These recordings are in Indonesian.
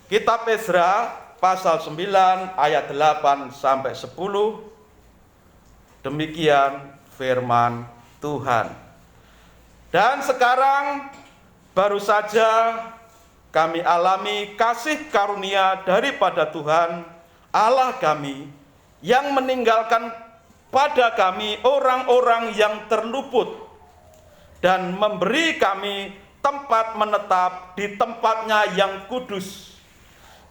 Kitab Ezra pasal 9 ayat 8 sampai 10. Demikian firman Tuhan. Dan sekarang baru saja kami alami kasih karunia daripada Tuhan Allah kami yang meninggalkan pada kami orang-orang yang terluput dan memberi kami tempat menetap di tempatnya yang kudus.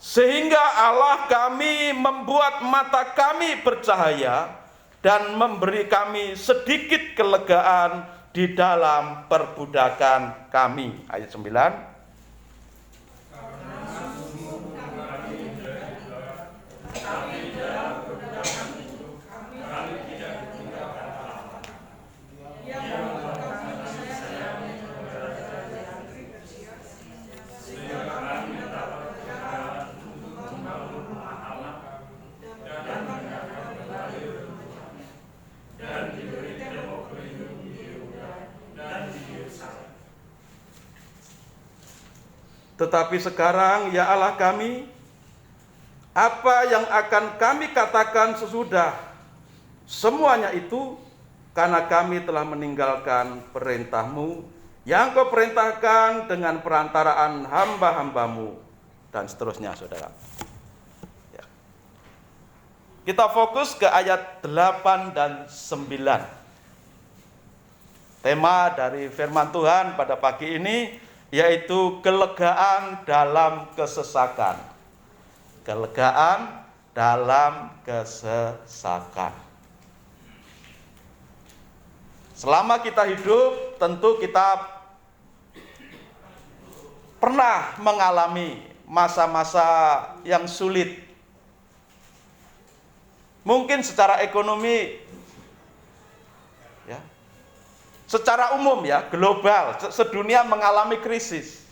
Sehingga Allah kami membuat mata kami bercahaya dan memberi kami sedikit kelegaan di dalam perbudakan kami. Ayat 9. Tetapi sekarang, ya Allah kami, apa yang akan kami katakan sesudah semuanya itu, karena kami telah meninggalkan perintah-Mu yang Kau perintahkan dengan perantaraan hamba-hamba-Mu, dan seterusnya, saudara. Ya. Kita fokus ke ayat 8 dan 9. Tema dari firman Tuhan pada pagi ini yaitu kelegaan dalam kesesakan. Kelegaan dalam kesesakan. Selama kita hidup, tentu kita pernah mengalami masa-masa yang sulit. Mungkin secara ekonomi, ya, secara umum ya, global, sedunia mengalami krisis.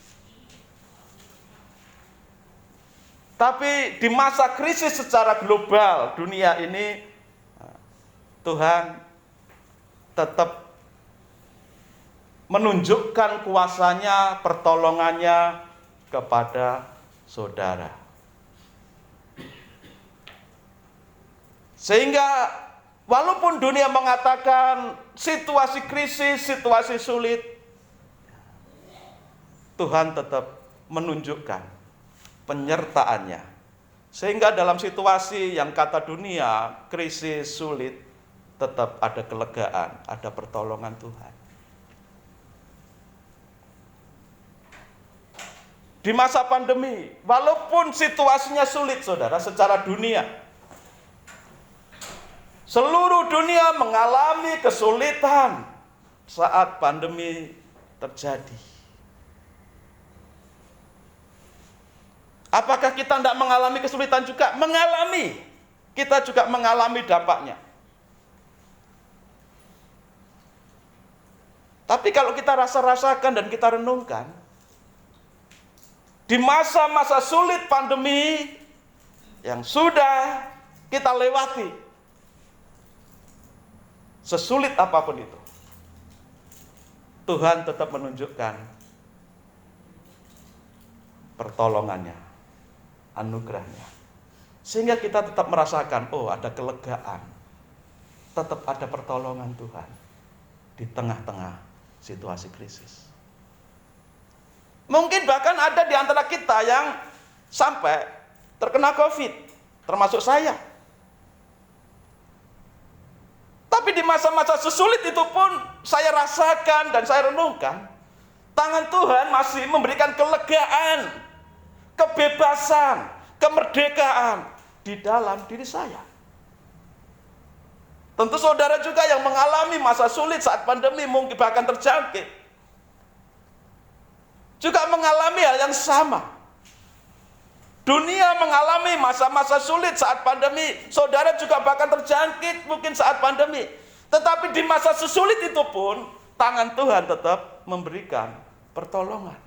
Tapi di masa krisis secara global dunia ini, Tuhan tetap menunjukkan kuasanya, pertolongannya kepada saudara. Sehingga walaupun dunia mengatakan situasi krisis, situasi sulit, Tuhan tetap menunjukkan penyertaannya. Sehingga dalam situasi yang kata dunia, krisis, sulit, tetap ada kelegaan, ada pertolongan Tuhan. Di masa pandemi, walaupun situasinya sulit, saudara, secara dunia, seluruh dunia mengalami kesulitan saat pandemi terjadi. Apakah kita tidak mengalami kesulitan juga? Mengalami. Kita juga mengalami dampaknya. Tapi kalau kita rasa-rasakan dan kita renungkan, di masa-masa sulit pandemi yang sudah kita lewati, sesulit apapun itu, Tuhan tetap menunjukkan pertolongannya, anugerahnya. Sehingga kita tetap merasakan, oh ada kelegaan, tetap ada pertolongan Tuhan di tengah-tengah situasi krisis. Mungkin bahkan ada di antara kita yang sampai terkena COVID, termasuk saya. Tapi di masa-masa sesulit itu pun saya rasakan dan saya renungkan, tangan Tuhan masih memberikan kelegaan, kebebasan, kemerdekaan di dalam diri saya. Tentu saudara juga yang mengalami masa sulit saat pandemi, mungkin bahkan terjangkit, juga mengalami hal yang sama. Dunia mengalami masa-masa sulit saat pandemi, saudara juga bahkan terjangkit mungkin saat pandemi. Tetapi di masa sesulit itu pun, tangan Tuhan tetap memberikan pertolongan.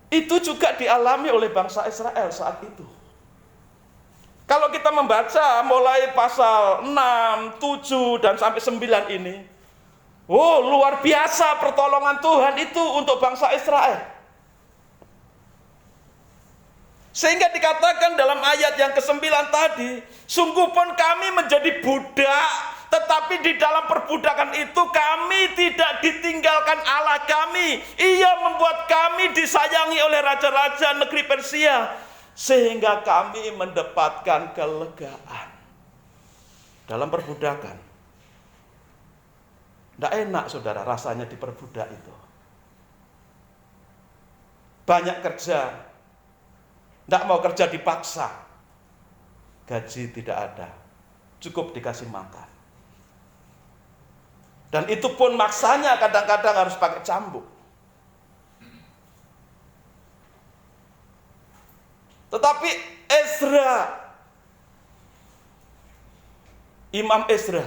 Itu juga dialami oleh bangsa Israel saat itu. Kalau kita membaca mulai pasal 6, 7, dan sampai 9 ini, Oh, luar biasa pertolongan Tuhan itu untuk bangsa Israel. Sehingga dikatakan dalam ayat yang ke-9 tadi, sungguh pun kami menjadi budak, tetapi di dalam perbudakan itu kami tidak ditinggalkan Allah kami. Ia membuat kami disayangi oleh raja-raja negeri Persia, sehingga kami mendapatkan kelegaan. Dalam perbudakan. Tidak enak saudara rasanya diperbudak itu. Banyak kerja, tidak mau kerja dipaksa. Gaji tidak ada, cukup dikasih makan. Dan itu pun maksanya kadang-kadang harus pakai cambuk. Tetapi Ezra, Imam Ezra,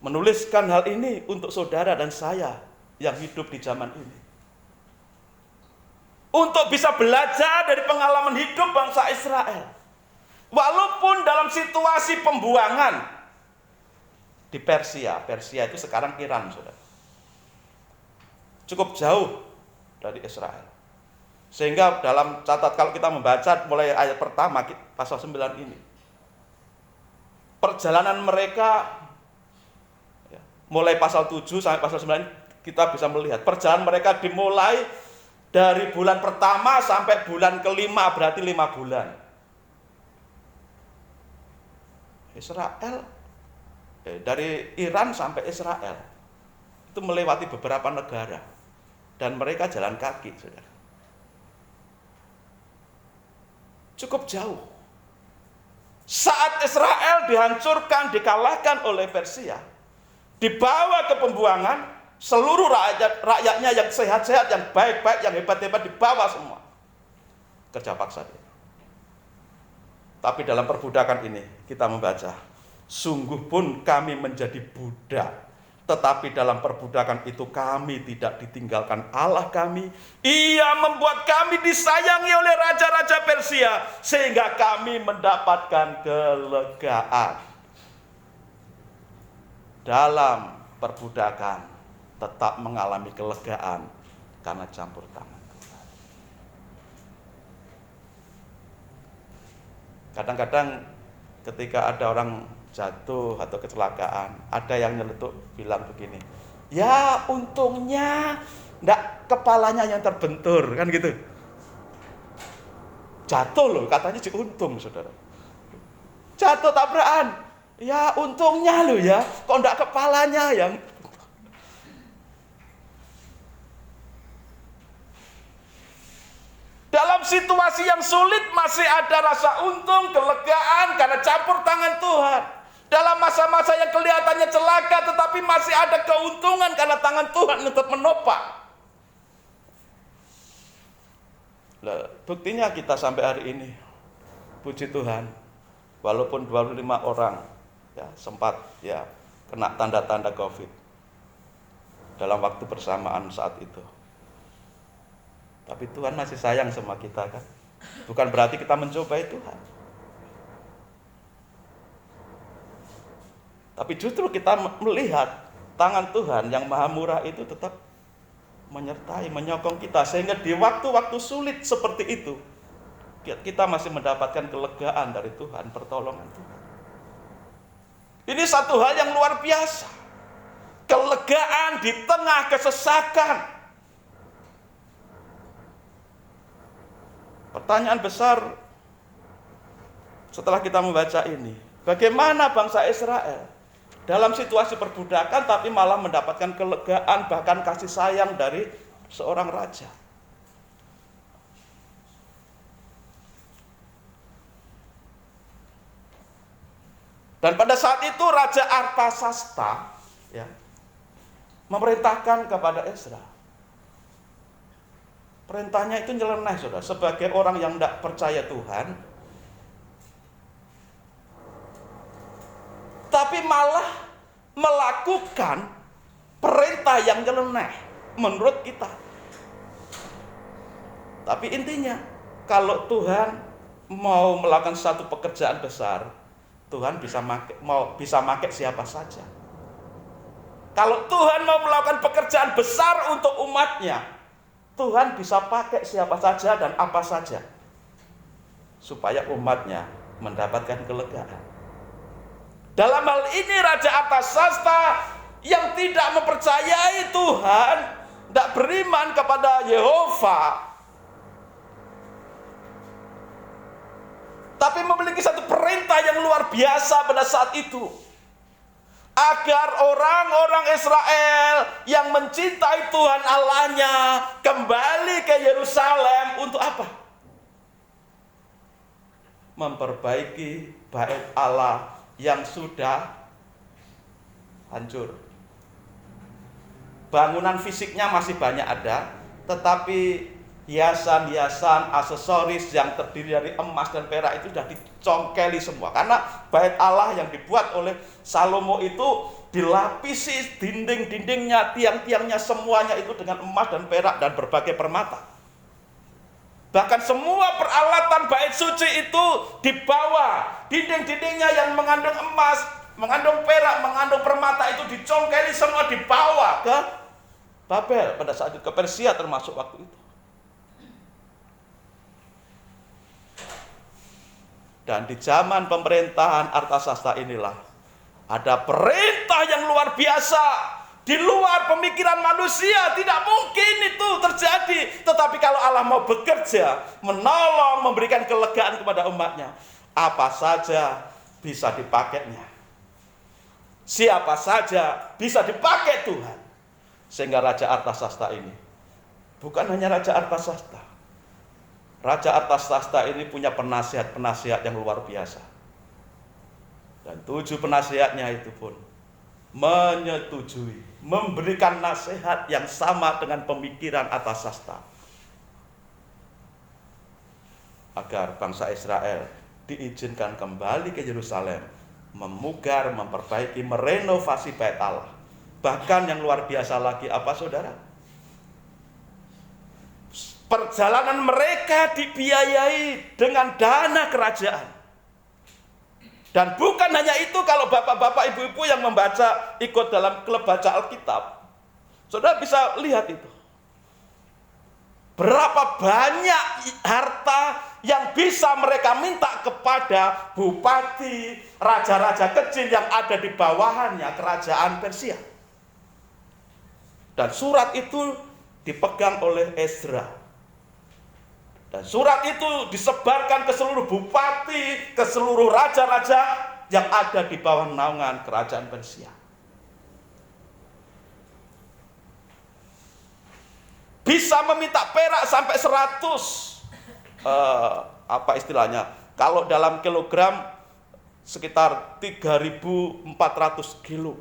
menuliskan hal ini untuk saudara dan saya yang hidup di zaman ini. Untuk bisa belajar dari pengalaman hidup bangsa Israel. Walaupun dalam situasi pembuangan di Persia. Persia itu sekarang Iran, saudara. Cukup jauh dari Israel. Sehingga dalam kalau kita membaca mulai ayat pertama pasal 9 ini. Perjalanan mereka mulai pasal 7 sampai pasal 9 kita bisa melihat perjalanan mereka dimulai dari bulan pertama sampai bulan kelima, berarti 5 bulan. Israel dari Iran sampai Israel itu melewati beberapa negara dan mereka jalan kaki, saudara. Cukup jauh. Saat Israel dihancurkan, dikalahkan oleh Persia, dibawa ke pembuangan, seluruh rakyatnya yang sehat-sehat, yang baik-baik, yang hebat-hebat dibawa semua. Kerja paksa dia. Tapi dalam perbudakan ini kita membaca, sungguh pun kami menjadi budak, tetapi dalam perbudakan itu kami tidak ditinggalkan Allah kami. Ia membuat kami disayangi oleh raja-raja Persia, sehingga kami mendapatkan kelegaan. Dalam perbudakan tetap mengalami kelegaan karena campur tangan Tuhan. Kadang-kadang ketika ada orang jatuh atau kecelakaan, ada yang nyeletuk bilang begini, ya untungnya enggak kepalanya yang terbentur, kan gitu. Jatuh loh, katanya untung, saudara. Jatuh tabrakan. Ya untungnya loh ya, kok enggak kepalanya yang. Dalam situasi yang sulit masih ada rasa untung, kelegaan karena campur tangan Tuhan. Dalam masa-masa yang kelihatannya celaka tetapi masih ada keuntungan karena tangan Tuhan tetap menopang. Buktinya kita sampai hari ini, puji Tuhan, walaupun 25 orang ya sempat ya kena tanda-tanda COVID dalam waktu bersamaan saat itu. Tapi Tuhan masih sayang sama kita, kan? Bukan berarti kita mencobai Tuhan. Tapi justru kita melihat tangan Tuhan yang maha murah itu tetap menyertai, menyokong kita, sehingga di waktu-waktu sulit seperti itu kita masih mendapatkan kelegaan dari Tuhan, pertolongan Tuhan. Ini satu hal yang luar biasa. Kelegaan di tengah kesesakan. Pertanyaan besar setelah kita membaca ini, bagaimana bangsa Israel dalam situasi perbudakan tapi malah mendapatkan kelegaan, bahkan kasih sayang dari seorang raja. Dan pada saat itu Raja Artasasta ya, memerintahkan kepada Ezra. Perintahnya itu nyeleneh, saudara. Sebagai orang yang tidak percaya Tuhan, tapi malah melakukan perintah yang nyeleneh menurut kita. Tapi intinya, kalau Tuhan mau melakukan satu pekerjaan besar, Tuhan bisa pakai siapa saja. Kalau Tuhan mau melakukan pekerjaan besar untuk umatnya, Tuhan bisa pakai siapa saja dan apa saja supaya umatnya mendapatkan kelegaan. Dalam hal ini Raja Artasasta yang tidak mempercayai Tuhan, tidak beriman kepada Yehova, tapi memiliki satu perintah yang luar biasa pada saat itu, agar orang-orang Israel yang mencintai Tuhan Allahnya kembali ke Yerusalem untuk apa? Memperbaiki bait Allah yang sudah hancur. Bangunan fisiknya masih banyak ada, tetapi hiasan-hiasan, aksesoris yang terdiri dari emas dan perak itu sudah dicongkeli semua. Karena bait Allah yang dibuat oleh Salomo itu dilapisi dinding-dindingnya, tiang-tiangnya semuanya itu dengan emas dan perak dan berbagai permata. Bahkan semua peralatan bait suci itu dibawa, dinding-dindingnya yang mengandung emas, mengandung perak, mengandung permata itu dicongkeli semua, dibawa ke Babel pada saat itu, ke Persia termasuk waktu itu. Dan di zaman pemerintahan Artasasta inilah ada perintah yang luar biasa, di luar pemikiran manusia. Tidak mungkin itu terjadi. Tetapi kalau Allah mau bekerja, menolong, memberikan kelegaan kepada umatnya, apa saja bisa dipakainya. Siapa saja bisa dipakai Tuhan. Sehingga Raja Artasasta ini bukan hanya Raja Artasasta. Raja Artasasta ini punya penasihat-penasihat yang luar biasa. Dan 7 penasihatnya itu pun menyetujui, memberikan nasihat yang sama dengan pemikiran Artasasta, agar bangsa Israel diizinkan kembali ke Yerusalem, memugar, memperbaiki, merenovasi bait Allah. Bahkan yang luar biasa lagi apa saudara? Perjalanan mereka dibiayai dengan dana kerajaan. Dan bukan hanya itu, kalau bapak-bapak, ibu-ibu yang membaca, ikut dalam klub baca Alkitab, saudara bisa lihat itu. Berapa banyak harta yang bisa mereka minta kepada bupati, raja-raja kecil yang ada di bawahannya kerajaan Persia. Dan surat itu dipegang oleh Ezra. Dan surat itu disebarkan ke seluruh bupati, ke seluruh raja-raja yang ada di bawah naungan kerajaan Persia. Bisa meminta perak sampai 100, apa istilahnya? Kalau dalam kilogram sekitar 3.400 kilo.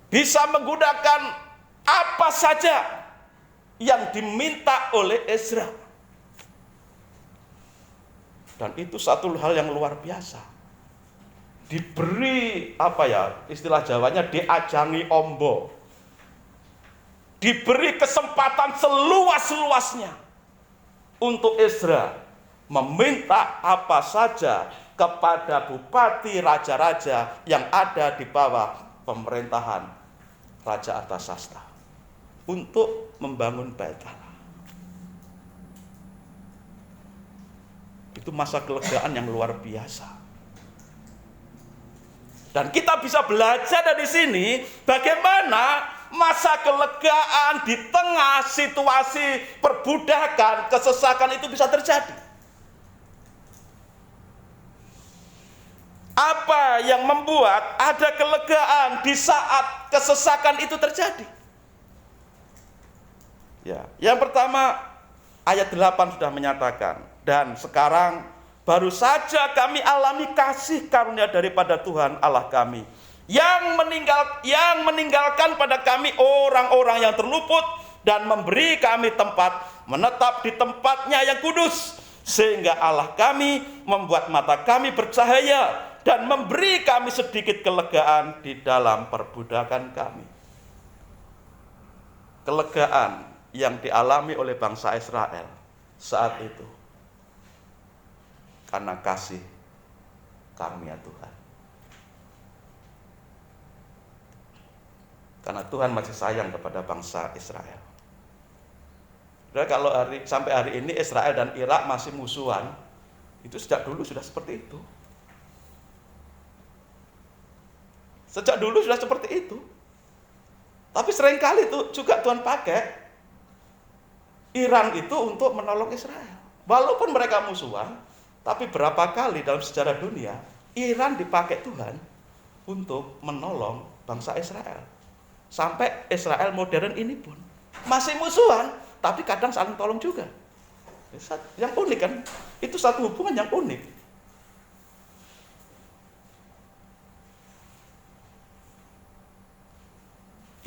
Bisa menggunakan apa saja yang diminta oleh Ezra. Dan itu satu hal yang luar biasa. Diberi istilah Jawanya diajangi ombo. Diberi kesempatan seluas-luasnya untuk Ezra meminta apa saja kepada bupati, raja-raja yang ada di bawah pemerintahan Raja Artasasta untuk membangun bait Allah. Itu masa kelegaan yang luar biasa. Dan kita bisa belajar dari sini bagaimana masa kelegaan di tengah situasi perbudakan, kesesakan itu bisa terjadi. Apa yang membuat ada kelegaan di saat kesesakan itu terjadi? Ya, yang pertama ayat 8 sudah menyatakan, dan sekarang baru saja kami alami kasih karunia daripada Tuhan Allah kami, yang meninggalkan pada kami orang-orang yang terluput dan memberi kami tempat menetap di tempatnya yang kudus, sehingga Allah kami membuat mata kami bercahaya dan memberi kami sedikit kelegaan di dalam perbudakan kami. Kelegaan yang dialami oleh bangsa Israel saat itu karena kasih karunia Tuhan. Karena Tuhan masih sayang kepada bangsa Israel. Kalau sampai hari ini Israel dan Irak masih musuhan, itu sejak dulu sudah seperti itu. Sejak dulu sudah seperti itu. Tapi seringkali itu juga Tuhan pakai Iran itu untuk menolong Israel. Walaupun mereka musuhan, tapi berapa kali dalam sejarah dunia Iran dipakai Tuhan untuk menolong bangsa Israel. Sampai Israel modern ini pun masih musuhan, tapi kadang saling tolong juga. Yang unik kan? Itu satu hubungan yang unik.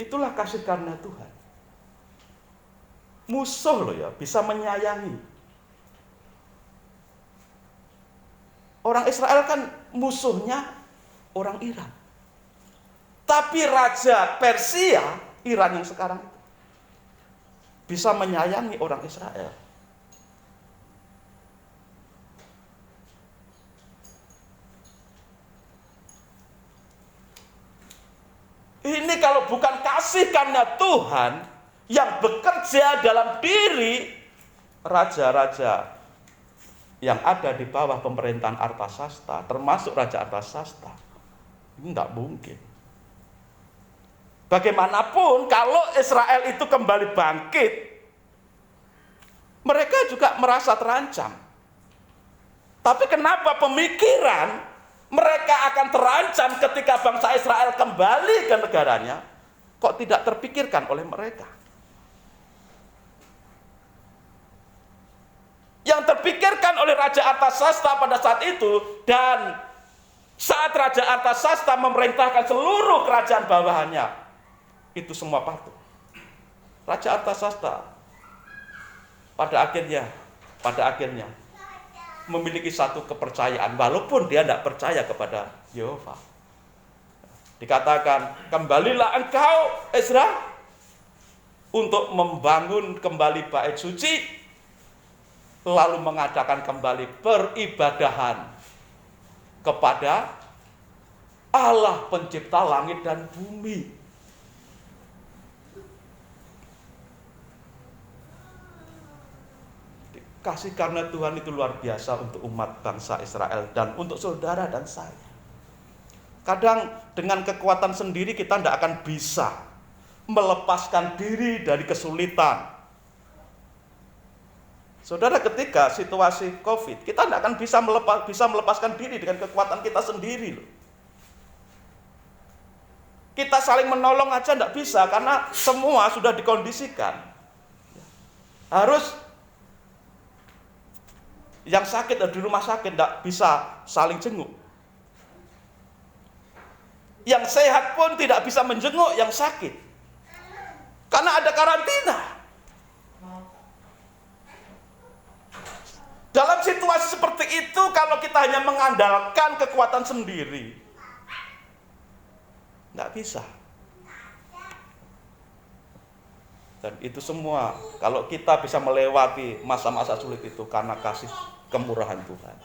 Itulah kasih karunia Tuhan. Musuh loh ya, bisa menyayangi. Orang Israel kan musuhnya orang Iran. Tapi Raja Persia, Iran yang sekarang itu, bisa menyayangi orang Israel. Ini kalau bukan kasih karunia Tuhan yang bekerja dalam diri raja-raja yang ada di bawah pemerintahan Artasasta, termasuk Raja Artasasta, ini tidak mungkin. Bagaimanapun kalau Israel itu kembali bangkit, mereka juga merasa terancam. Tapi kenapa pemikiran mereka akan terancam ketika bangsa Israel kembali ke negaranya, kok tidak terpikirkan oleh mereka? Yang terpikirkan oleh Raja Artasasta pada saat itu, dan saat Raja Artasasta memerintahkan seluruh kerajaan bawahannya, itu semua patuh. Raja Artasasta pada akhirnya memiliki satu kepercayaan, walaupun dia tidak percaya kepada Yehova. Dikatakan, kembalilah engkau Ezra untuk membangun kembali bait suci, lalu mengadakan kembali peribadahan kepada Allah pencipta langit dan bumi. Kasih karunia Tuhan itu luar biasa untuk umat bangsa Israel dan untuk saudara dan saya. Kadang dengan kekuatan sendiri kita tidak akan bisa melepaskan diri dari kesulitan. Saudara, ketika situasi COVID, kita tidak akan bisa melepaskan diri dengan kekuatan kita sendiri. Kita saling menolong aja tidak bisa, karena semua sudah dikondisikan. Harus yang sakit di rumah sakit tidak bisa saling jenguk. Yang sehat pun tidak bisa menjenguk yang sakit, karena ada karantina. Dalam situasi seperti itu, kalau kita hanya mengandalkan kekuatan sendiri, tidak bisa. Dan itu semua, kalau kita bisa melewati masa-masa sulit itu karena kasih kemurahan Tuhan.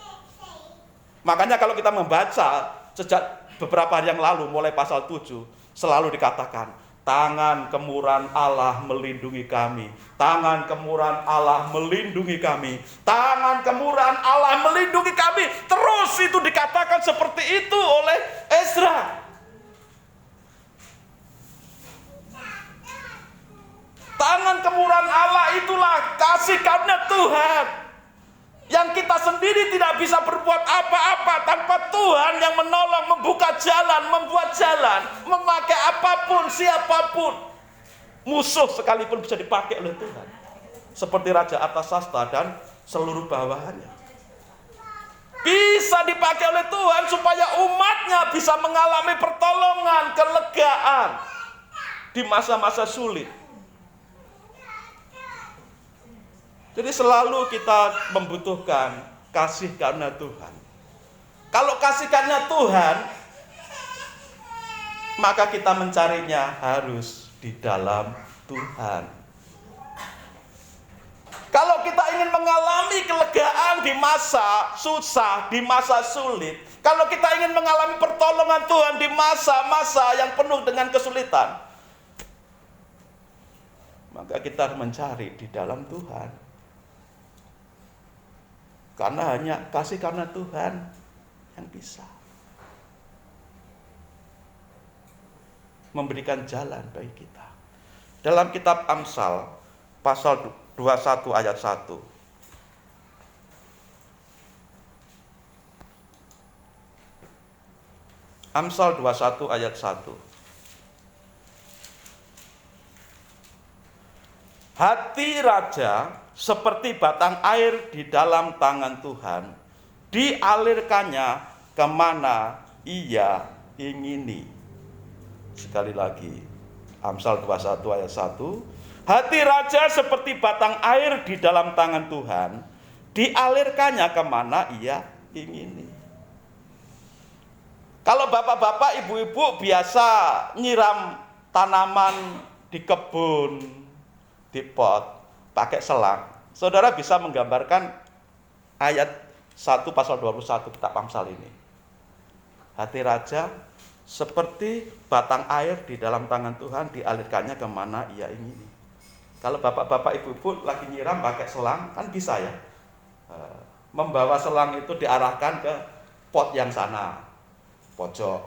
Makanya kalau kita membaca sejak beberapa hari yang lalu, mulai pasal 7, selalu dikatakan, tangan kemurahan Allah melindungi kami. Tangan kemurahan Allah melindungi kami. Tangan kemurahan Allah melindungi kami. Terus itu dikatakan seperti itu oleh Ezra. Tangan kemurahan Allah itulah kasih karunia Tuhan, yang kita sendiri tidak bisa berbuat apa-apa tanpa Tuhan yang menolong, membuka jalan, membuat jalan, memakai apapun, siapapun. Musuh sekalipun bisa dipakai oleh Tuhan, seperti Raja Artasasta dan seluruh bawahannya. Bisa dipakai oleh Tuhan supaya umatnya bisa mengalami pertolongan, kelegaan di masa-masa sulit. Jadi selalu kita membutuhkan kasih karunia Tuhan. Kalau kasih karunia Tuhan, maka kita mencarinya harus di dalam Tuhan. Kalau kita ingin mengalami kelegaan di masa susah, di masa sulit, kalau kita ingin mengalami pertolongan Tuhan di masa-masa yang penuh dengan kesulitan, maka kita harus mencari di dalam Tuhan. Karena hanya kasih karena Tuhan yang bisa memberikan jalan bagi kita. Dalam kitab Amsal pasal 21 ayat 1. Amsal 21 ayat 1. Hati raja seperti batang air di dalam tangan Tuhan, dialirkannya kemana ia ingini. Sekali lagi, Amsal 21 ayat 1. Hati raja seperti batang air di dalam tangan Tuhan, dialirkannya kemana ia ingini. Kalau bapak-bapak, ibu-ibu biasa nyiram tanaman di kebun, di pot, pakai selang, saudara bisa menggambarkan ayat 1 pasal 21 kitab Amsal ini. Hati raja seperti batang air di dalam tangan Tuhan, dialirkannya kemana ia ingini. Kalau bapak-bapak, ibu-ibu lagi nyiram pakai selang, kan bisa ya, membawa selang itu diarahkan ke pot yang sana, pojok,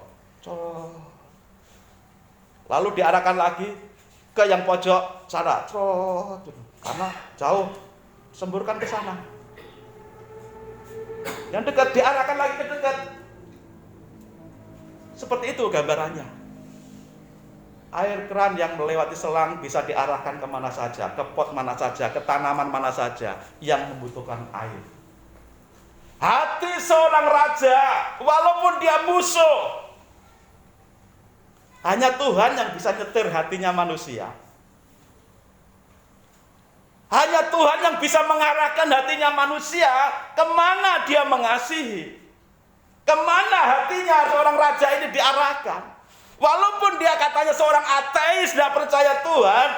lalu diarahkan lagi ke yang pojok sana, karena jauh, semburkan ke sana. Yang dekat diarahkan lagi ke dekat. Seperti itu gambarannya. Air keran yang melewati selang bisa diarahkan kemana saja, ke pot mana saja, ke tanaman mana saja yang membutuhkan air. Hati seorang raja, walaupun dia musuh, hanya Tuhan yang bisa nyetir hatinya manusia. Hanya Tuhan yang bisa mengarahkan hatinya manusia kemana dia mengasihi. Kemana hatinya seorang raja ini diarahkan. Walaupun dia katanya seorang ateis, tidak percaya Tuhan,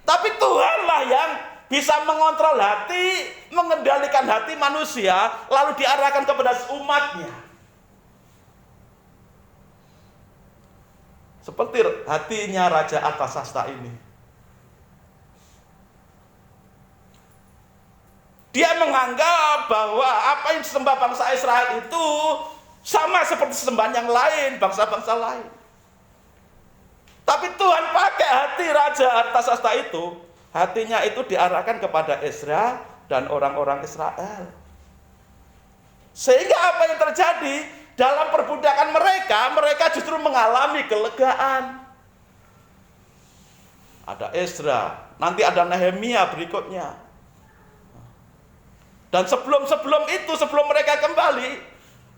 tapi Tuhanlah yang bisa mengontrol hati, mengendalikan hati manusia, lalu diarahkan kepada umatnya. Seperti hatinya Raja Artasasta ini. Dia menganggap bahwa apa yang disembah bangsa Israel itu sama seperti sembahan yang lain, bangsa-bangsa lain. Tapi Tuhan pakai hati Raja Artasasta itu, hatinya itu diarahkan kepada Ezra dan orang-orang Israel. Sehingga apa yang terjadi? Dalam perbudakan mereka justru mengalami kelegaan. Ada Ezra, nanti ada Nehemia berikutnya. Dan sebelum itu, sebelum mereka kembali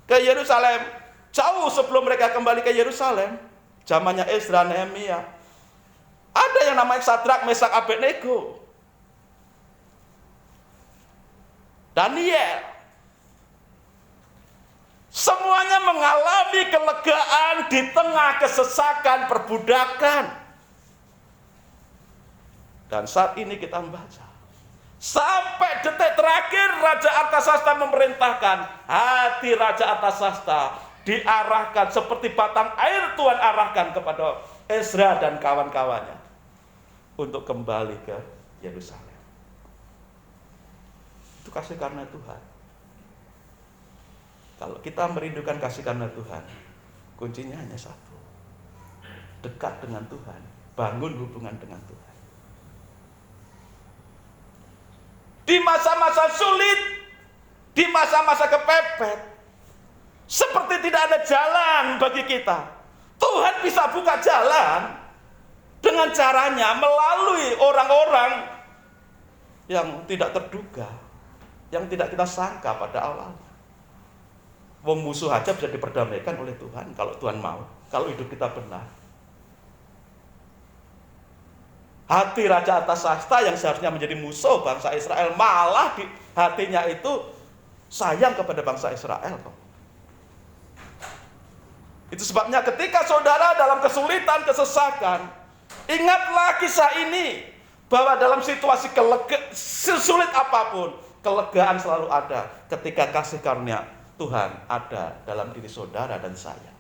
ke Yerusalem, jauh sebelum mereka kembali ke Yerusalem, zamannya Ezra, Nehemia, ada yang namanya Sadrak, Mesak, Abednego, Daniel. Semuanya mengalami kelegaan di tengah kesesakan perbudakan. Dan saat ini kita membaca, sampai detik terakhir Raja Artasasta memerintahkan, hati Raja Artasasta diarahkan seperti batang air Tuhan arahkan kepada Ezra dan kawan-kawannya untuk kembali ke Yerusalem. Itu kasih karena Tuhan. Kalau kita merindukan kasih karena Tuhan, kuncinya hanya satu: dekat dengan Tuhan, bangun hubungan dengan Tuhan. Di masa-masa sulit, di masa-masa kepepet, seperti tidak ada jalan bagi kita, Tuhan bisa buka jalan dengan caranya melalui orang-orang yang tidak terduga, yang tidak kita sangka pada awalnya. Wong musuh aja bisa diperdamaikan oleh Tuhan kalau Tuhan mau, kalau hidup kita benar. Hati Raja Artasasta yang seharusnya menjadi musuh bangsa Israel, malah di hatinya itu sayang kepada bangsa Israel. Itu sebabnya ketika saudara dalam kesulitan, kesesakan, ingatlah kisah ini, bahwa dalam situasi sesulit apapun, kelegaan selalu ada ketika kasih karunia Tuhan ada dalam diri saudara dan saya.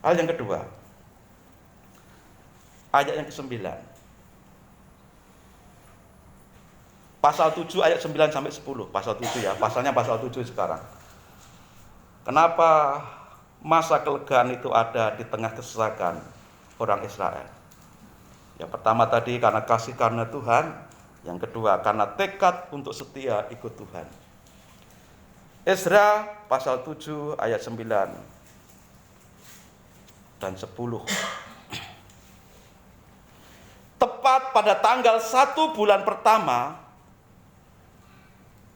Hal yang kedua, ayat yang ke-9. pasal 7 ayat 9 sampai 10. Pasal 7 ya, pasalnya pasal 7 sekarang. Kenapa masa kelegaan itu ada di tengah kesesakan orang Israel? Yang pertama tadi karena kasih karena Tuhan, yang kedua karena tekad untuk setia ikut Tuhan. Ezra pasal 7 ayat 9 dan 10. Tepat pada tanggal 1 bulan pertama,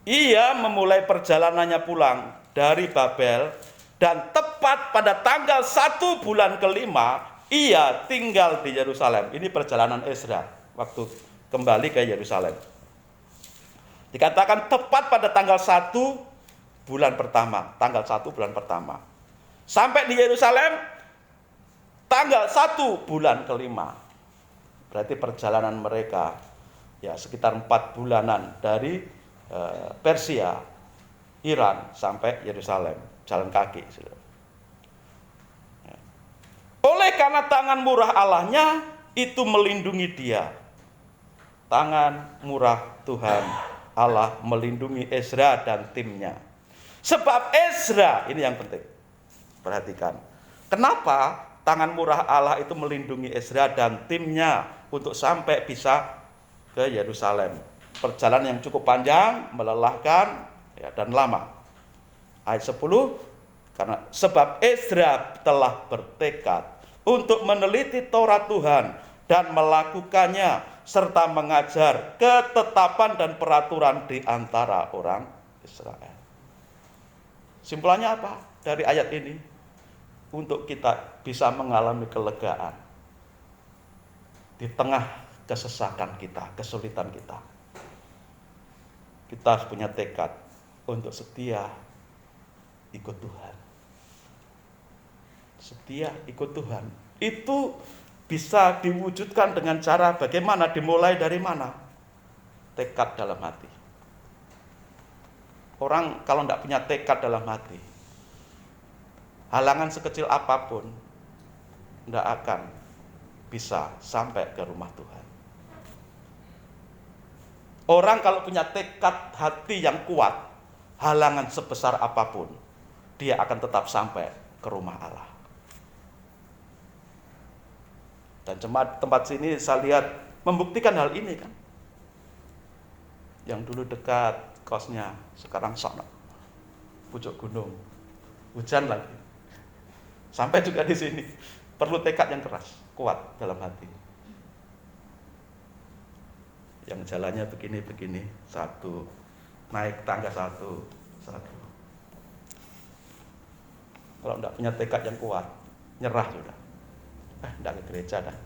ia memulai perjalanannya pulang dari Babel, dan tepat pada tanggal 1 bulan kelima, ia tinggal di Yerusalem. Ini perjalanan Ezra waktu kembali ke Yerusalem. Dikatakan tepat pada tanggal 1 bulan pertama, tanggal 1 bulan pertama. Sampai di Yerusalem tanggal 1 bulan kelima. Berarti perjalanan mereka ya sekitar 4 bulanan dari Persia, Iran sampai Yerusalem, jalan kaki. Oleh karena tangan murah Allahnya itu melindungi dia. Tangan murah Tuhan Allah melindungi Ezra dan timnya. Sebab Ezra, ini yang penting, perhatikan. Kenapa tangan murah Allah itu melindungi Ezra dan timnya untuk sampai bisa ke Yerusalem? Perjalanan yang cukup panjang, melelahkan ya, dan lama. Ayat 10, karena sebab Ezra telah bertekad untuk meneliti Taurat Tuhan dan melakukannya serta mengajar ketetapan dan peraturan di antara orang Israel. Simpulannya apa dari ayat ini? Untuk kita bisa mengalami kelegaan di tengah kesesakan kita, kesulitan kita. Kita harus punya tekad untuk setia ikut Tuhan. Setia ikut Tuhan. Itu bisa diwujudkan dengan cara bagaimana? Dimulai dari mana? Tekad dalam hati. Orang kalau tidak punya tekad dalam hati, halangan sekecil apapun tidak akan bisa sampai ke rumah Tuhan. Orang kalau punya tekad hati yang kuat, halangan sebesar apapun, dia akan tetap sampai ke rumah Allah. Dan jemaat tempat sini saya lihat membuktikan hal ini kan. Yang dulu dekat kosnya, sekarang sana, pucuk gunung, hujan lagi. Sampai juga di sini perlu tekad yang keras, kuat dalam hati. Yang jalannya begini-begini, satu, naik tangga satu. Kalau tidak punya tekad yang kuat, nyerah sudah. Tidak ke gereja dah.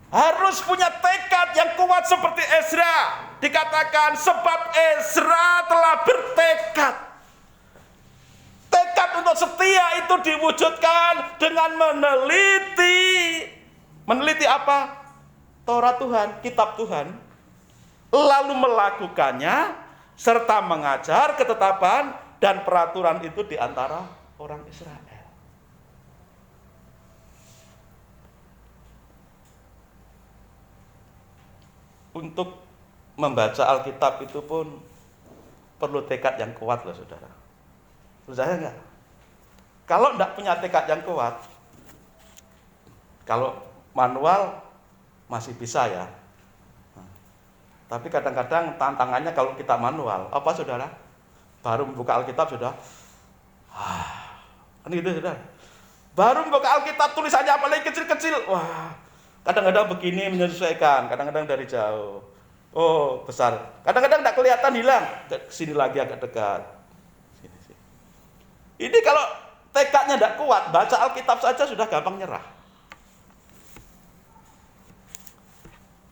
Harus punya tekad yang kuat seperti Ezra. Dikatakan sebab Ezra telah bertekad. Tekad untuk setia itu diwujudkan dengan meneliti apa? Taurat Tuhan, kitab Tuhan. Lalu melakukannya serta mengajar ketetapan dan peraturan itu di antara orang Israel. Untuk membaca Alkitab itu pun perlu tekad yang kuat loh saudara. Percaya enggak? Kalau enggak punya tekad yang kuat, kalau manual masih bisa ya. Tapi kadang-kadang tantangannya kalau kita manual, apa saudara? Baru membuka Alkitab sudah, kan gitu saudara. Baru membuka Alkitab tulisannya apalagi kecil-kecil, wah. Kadang-kadang begini menyesuaikan, kadang-kadang dari jauh. Oh, besar. Kadang-kadang tidak kelihatan, hilang. Sini lagi agak dekat. Sini. Ini kalau tekadnya tidak kuat, baca Alkitab saja sudah gampang nyerah.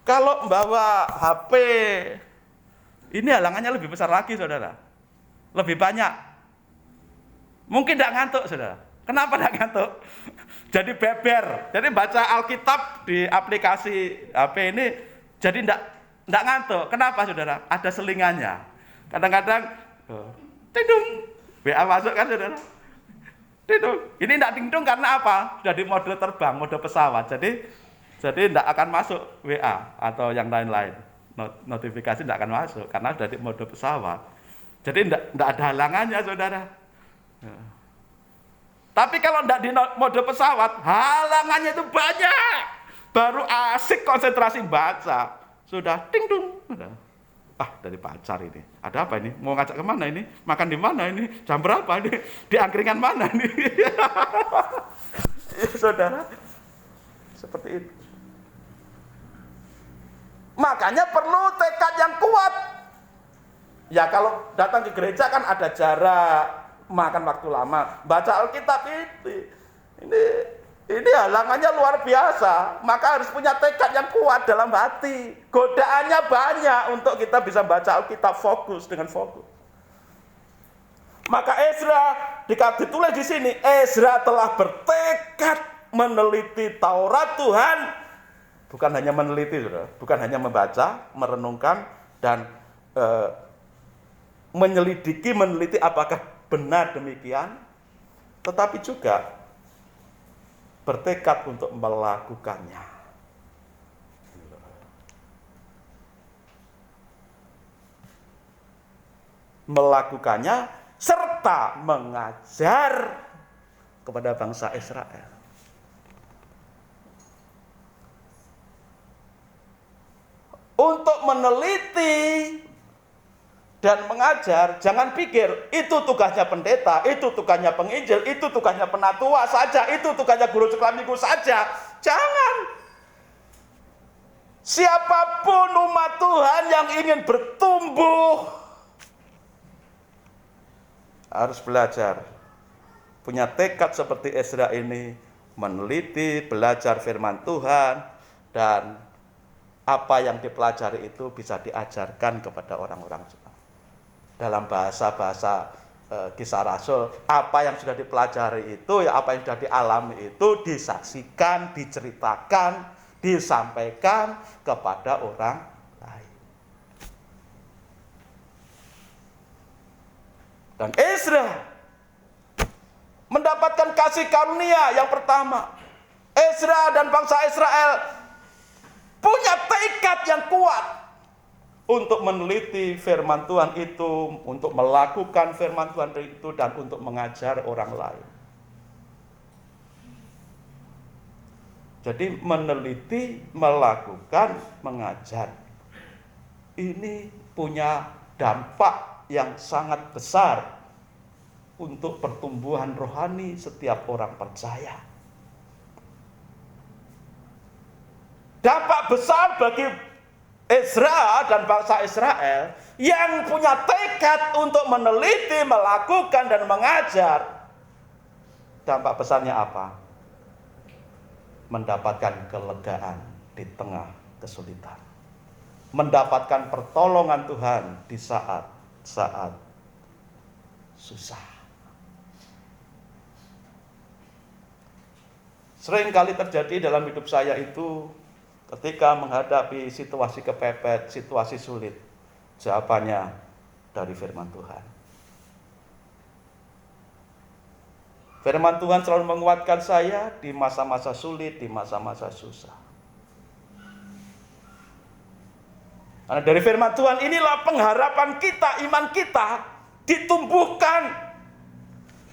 Kalau membawa HP, ini halangannya lebih besar lagi, saudara. Lebih banyak. Mungkin tidak ngantuk, saudara. Kenapa tidak ngantuk? Jadi beber. Jadi baca Alkitab di aplikasi HP ini jadi tidak ngantuk. Kenapa saudara? Ada selingannya. Kadang-kadang tidung WA masuk kan saudara. Ini tidak dingdung karena apa? Sudah di mode terbang, mode pesawat. Jadi tidak akan masuk WA atau yang lain-lain. Notifikasi tidak akan masuk karena sudah di mode pesawat. Jadi tidak ada halangannya, saudara. Tapi kalau tidak di mode pesawat, halangannya itu banyak. Baru asik konsentrasi baca, sudah dingdung. Dari pacar ini. Ada apa ini? Mau ngajak kemana ini? Makan di mana ini? Jam berapa ini? Di angkringan mana ini? Saudara, seperti itu. Makanya perlu tekad yang kuat. Ya kalau datang ke gereja kan ada jarak, makan waktu lama. Baca Alkitab ini halangannya luar biasa, maka harus punya tekad yang kuat dalam hati. Godaannya banyak untuk kita bisa baca Alkitab dengan fokus. Maka Ezra ditulis di sini, Ezra telah bertekad meneliti Taurat Tuhan, bukan hanya meneliti, bukan hanya membaca, merenungkan dan meneliti apakah benar demikian, tetapi juga bertekad untuk melakukannya. Melakukannya serta mengajar kepada bangsa Israel. Untuk meneliti dan mengajar, jangan pikir itu tugasnya pendeta, itu tugasnya penginjil, itu tugasnya penatua saja, itu tugasnya guru sekolah minggu saja. Jangan. Siapapun umat Tuhan yang ingin bertumbuh harus belajar. Punya tekad seperti Ezra ini, meneliti, belajar firman Tuhan, dan apa yang dipelajari itu bisa diajarkan kepada orang-orang dalam bahasa-bahasa Kisah Rasul. Apa yang sudah dipelajari itu, apa yang sudah dialami itu disaksikan, diceritakan, disampaikan kepada orang lain. Dan Ezra mendapatkan kasih karunia yang pertama. Ezra dan bangsa Israel punya tekad yang kuat untuk meneliti firman Tuhan itu, untuk melakukan firman Tuhan itu, dan untuk mengajar orang lain. Jadi meneliti, melakukan, mengajar. Ini punya dampak yang sangat besar untuk pertumbuhan rohani setiap orang percaya. Dampak besar bagi Ezra dan bangsa Israel yang punya tekad untuk meneliti, melakukan, dan mengajar. Dampak besarnya apa? Mendapatkan kelegaan di tengah kesulitan. Mendapatkan pertolongan Tuhan di saat-saat susah. Sering kali terjadi dalam hidup saya itu, ketika menghadapi situasi kepepet, situasi sulit, jawabannya dari firman Tuhan. Firman Tuhan selalu menguatkan saya di masa-masa sulit, di masa-masa susah. Karena dari firman Tuhan inilah pengharapan kita, iman kita ditumbuhkan.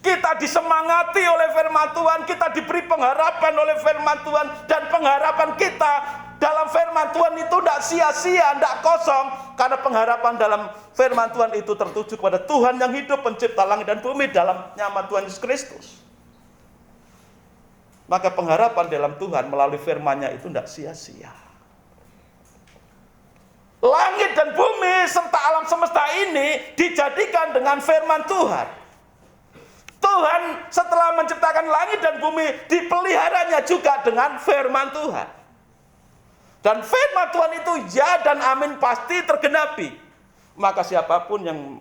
Kita disemangati oleh firman Tuhan, kita diberi pengharapan oleh firman Tuhan, dan pengharapan kita dalam firman Tuhan itu tidak sia-sia, tidak kosong, karena pengharapan dalam firman Tuhan itu tertuju kepada Tuhan yang hidup, pencipta langit dan bumi, dalam nama Tuhan Yesus Kristus. Maka pengharapan dalam Tuhan melalui firman-Nya itu tidak sia-sia. Langit dan bumi serta alam semesta ini dijadikan dengan firman Tuhan. Tuhan setelah menciptakan langit dan bumi, dipeliharanya juga dengan firman Tuhan. Dan firman Tuhan itu ya dan amin pasti tergenapi. Maka siapapun yang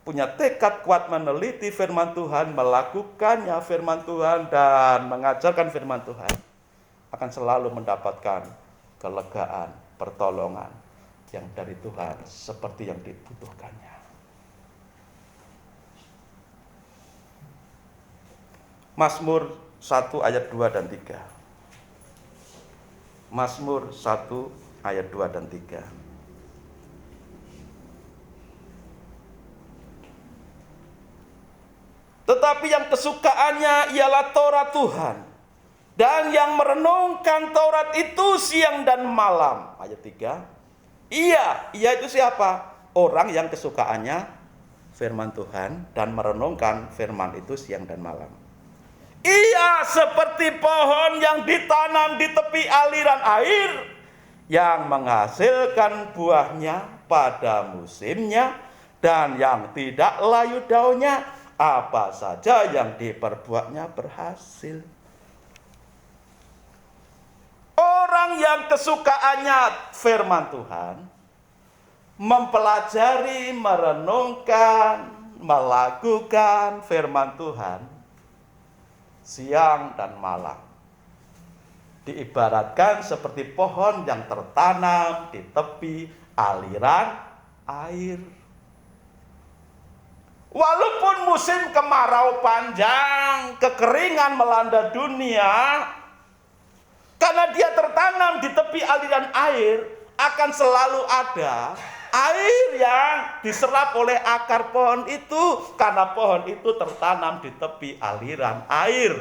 punya tekad kuat meneliti firman Tuhan, melakukannya firman Tuhan, dan mengajarkan firman Tuhan, akan selalu mendapatkan kelegaan, pertolongan yang dari Tuhan seperti yang dibutuhkannya. Mazmur 1 ayat 2 dan 3. Mazmur 1 ayat 2 dan 3. Tetapi yang kesukaannya ialah Taurat Tuhan, dan yang merenungkan Taurat itu siang dan malam. Ayat 3. Ia itu siapa? Orang yang kesukaannya firman Tuhan dan merenungkan firman itu siang dan malam. Ia seperti pohon yang ditanam di tepi aliran air, yang menghasilkan buahnya pada musimnya, dan yang tidak layu daunnya, apa saja yang diperbuatnya berhasil. Orang yang kesukaannya firman Tuhan, mempelajari, merenungkan, melakukan firman Tuhan siang dan malam, diibaratkan seperti pohon yang tertanam di tepi aliran air. Walaupun musim kemarau panjang, kekeringan melanda dunia, karena dia tertanam di tepi aliran air, akan selalu ada air yang diserap oleh akar pohon itu, karena pohon itu tertanam di tepi aliran air.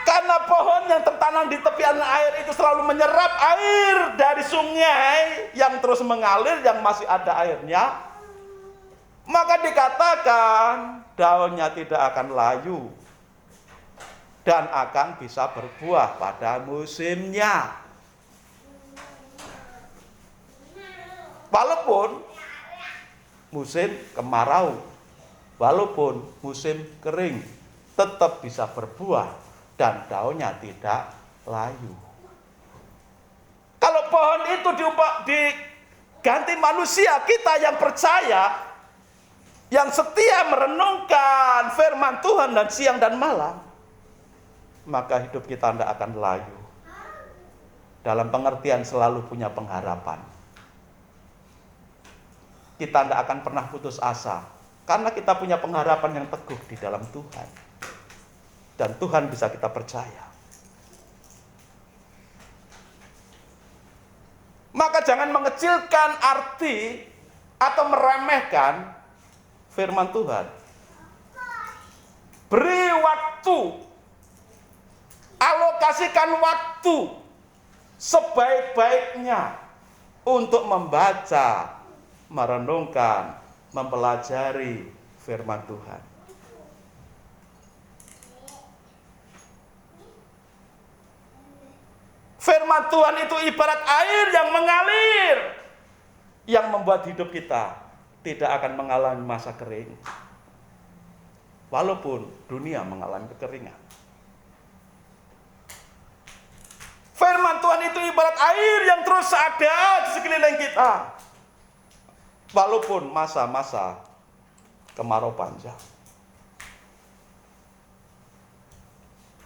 Karena pohon yang tertanam di tepi aliran air itu selalu menyerap air dari sungai yang terus mengalir, yang masih ada airnya, maka dikatakan daunnya tidak akan layu dan akan bisa berbuah pada musimnya. Walaupun musim kemarau, walaupun musim kering, tetap bisa berbuah dan daunnya tidak layu. Kalau pohon itu diganti manusia, kita yang percaya, yang setia merenungkan firman Tuhan dan siang dan malam, maka hidup kita tidak akan layu. Dalam pengertian selalu punya pengharapan. Kita tidak akan pernah putus asa, karena kita punya pengharapan yang teguh di dalam Tuhan. Dan Tuhan bisa kita percaya. Maka jangan mengecilkan arti atau meremehkan firman Tuhan. Beri waktu, alokasikan waktu sebaik-baiknya untuk membaca, merenungkan, mempelajari firman Tuhan. Firman Tuhan itu ibarat air yang mengalir, yang membuat hidup kita tidak akan mengalami masa kering, walaupun dunia mengalami kekeringan. Firman Tuhan itu ibarat air yang terus ada di sekeliling kita, walaupun masa-masa kemarau panjang,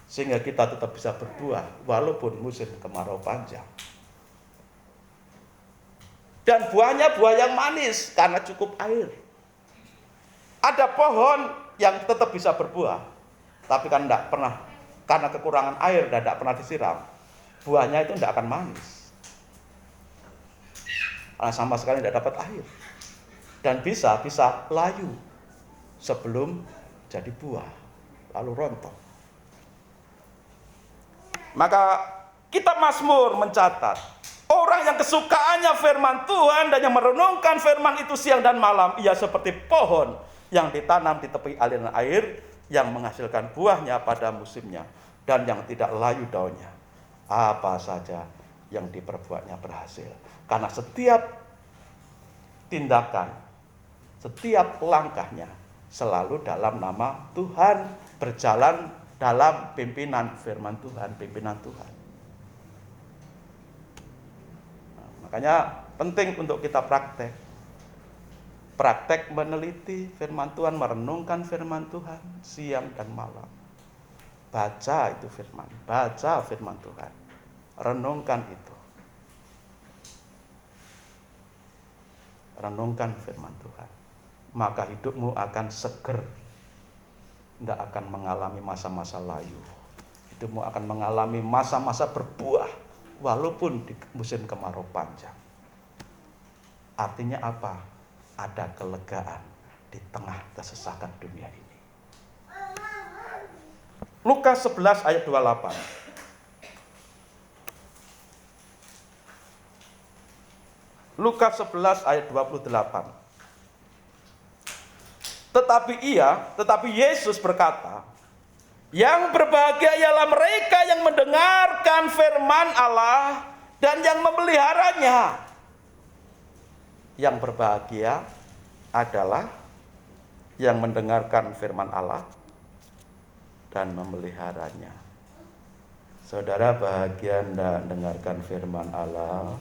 sehingga kita tetap bisa berbuah walaupun musim kemarau panjang. Dan buahnya buah yang manis karena cukup air. Ada pohon yang tetap bisa berbuah, tapi kan tidak pernah, karena kekurangan air dan tidak pernah disiram, buahnya itu tidak akan manis, karena sama sekali tidak dapat air. Dan bisa layu sebelum jadi buah, lalu rontok. Maka kitab Mazmur mencatat, orang yang kesukaannya firman Tuhan dan yang merenungkan firman itu siang dan malam, ia seperti pohon yang ditanam di tepi aliran air, yang menghasilkan buahnya pada musimnya, dan yang tidak layu daunnya. Apa saja yang diperbuatnya berhasil. Karena setiap tindakan, setiap langkahnya selalu dalam nama Tuhan, berjalan dalam pimpinan firman Tuhan, pimpinan Tuhan. Nah, makanya penting untuk kita praktek meneliti firman Tuhan, merenungkan firman Tuhan siang dan malam. Baca itu firman, baca firman Tuhan, renungkan itu, renungkan firman Tuhan. maka hidupmu akan seger. Tidak akan mengalami masa-masa layu. Hidupmu akan mengalami masa-masa berbuah walaupun di musim kemarau panjang. Artinya apa? Ada kelegaan di tengah kesesakan dunia ini. Lukas 11 ayat 28. Lukas 11 ayat 28. Tetapi Yesus berkata, yang berbahagia ialah mereka yang mendengarkan firman Allah dan yang memeliharanya. Yang berbahagia adalah yang mendengarkan firman Allah dan memeliharanya. Saudara bahagia enggak mendengarkan firman Allah?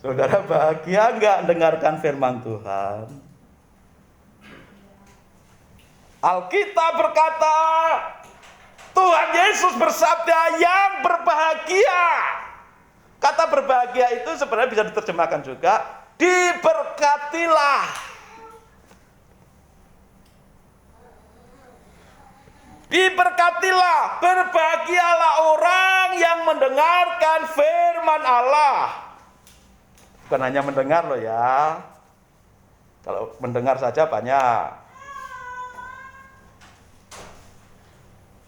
Saudara bahagia enggak dengarkan firman Tuhan? Alkitab berkata, Tuhan Yesus bersabda yang berbahagia. Kata berbahagia itu sebenarnya bisa diterjemahkan juga diberkatilah. Diberkatilah, berbahagialah orang yang mendengarkan firman Allah. Bukan hanya mendengar loh ya. Kalau mendengar saja banyak.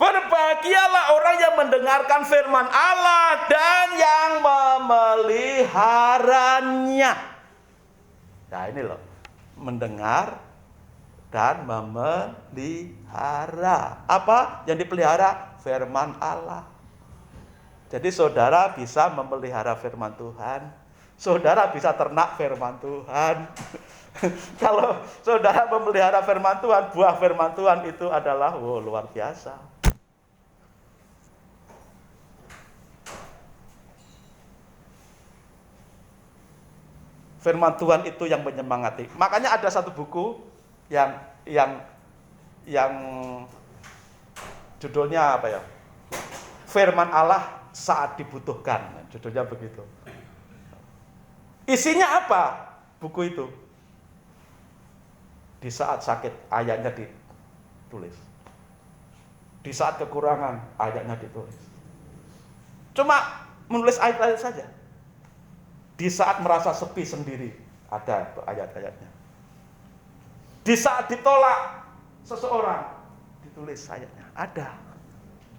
Berbahagialah orang yang mendengarkan firman Allah dan yang memeliharanya. Nah ini loh, mendengar dan memelihara. Apa yang dipelihara? Firman Allah. Jadi saudara bisa memelihara firman Tuhan. Saudara bisa ternak firman Tuhan. Kalau saudara memelihara firman Tuhan, buah firman Tuhan itu adalah luar biasa. Firman Tuhan itu yang menyemangati. Makanya ada satu buku yang judulnya apa ya? Firman Allah saat dibutuhkan. Judulnya begitu. Isinya apa buku itu? Di saat sakit ayatnya ditulis. Di saat kekurangan ayatnya ditulis. Cuma menulis ayat-ayat saja. Di saat merasa sepi sendiri ada ayat-ayatnya. Di saat ditolak seseorang ditulis ayatnya, ada.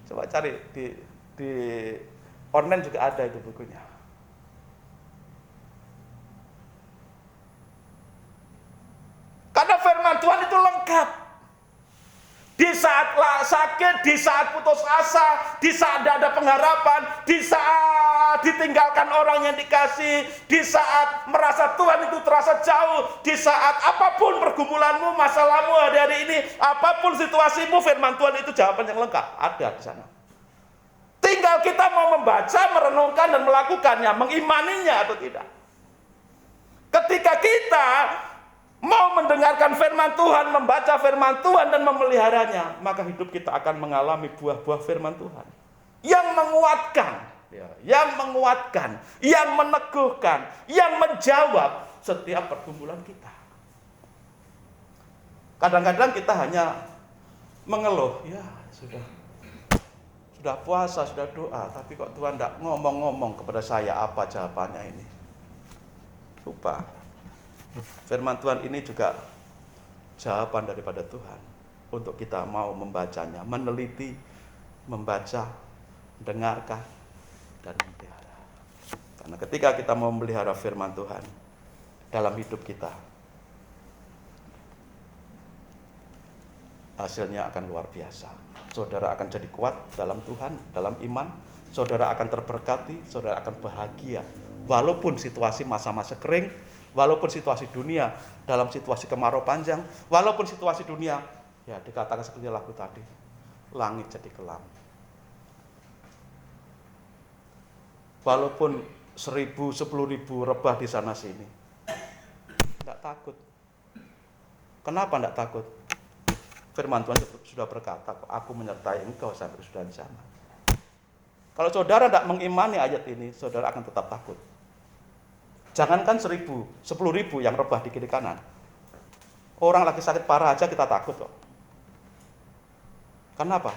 Coba cari di online juga ada itu bukunya. Karena firman Tuhan itu lengkap. Di saat sakit, di saat putus asa, di saat tidak ada pengharapan, di saat ditinggalkan orang yang dikasih, di saat merasa Tuhan itu terasa jauh, di saat apapun pergumulanmu, masalahmu hari ini, apapun situasimu, firman Tuhan itu jawaban yang lengkap ada di sana. Tinggal kita mau membaca, merenungkan dan melakukannya, mengimaninya atau tidak. Ketika kita mau mendengarkan firman Tuhan, membaca firman Tuhan dan memeliharanya, maka hidup kita akan mengalami buah-buah firman Tuhan yang menguatkan, yang meneguhkan, yang menjawab setiap pergumulan kita. Kadang-kadang kita hanya mengeluh, ya sudah puasa, sudah doa, tapi kok Tuhan tidak ngomong-ngomong kepada saya apa jawabannya ini. Lupa. Firman Tuhan ini juga jawaban daripada Tuhan untuk kita mau membacanya, meneliti, membaca, dengarkan, dan memelihara. Karena ketika kita mau memelihara firman Tuhan dalam hidup kita, hasilnya akan luar biasa. Saudara akan jadi kuat dalam Tuhan, dalam iman. Saudara akan terberkati, saudara akan bahagia. Walaupun situasi masa-masa kering, walaupun situasi dunia dalam situasi kemarau panjang, walaupun situasi dunia, ya dikatakan seperti lagu tadi, langit jadi kelam. Walaupun 1.000, 10.000 rebah di sana sini, tidak takut. Kenapa tidak takut? Firman Tuhan sudah berkata, aku menyertai engkau sampai sudah di sana. Kalau saudara tidak mengimani ayat ini, saudara akan tetap takut. Jangankan 1.000, 10.000 yang rebah di kiri kanan. Orang lagi sakit parah aja kita takut kok. Kenapa?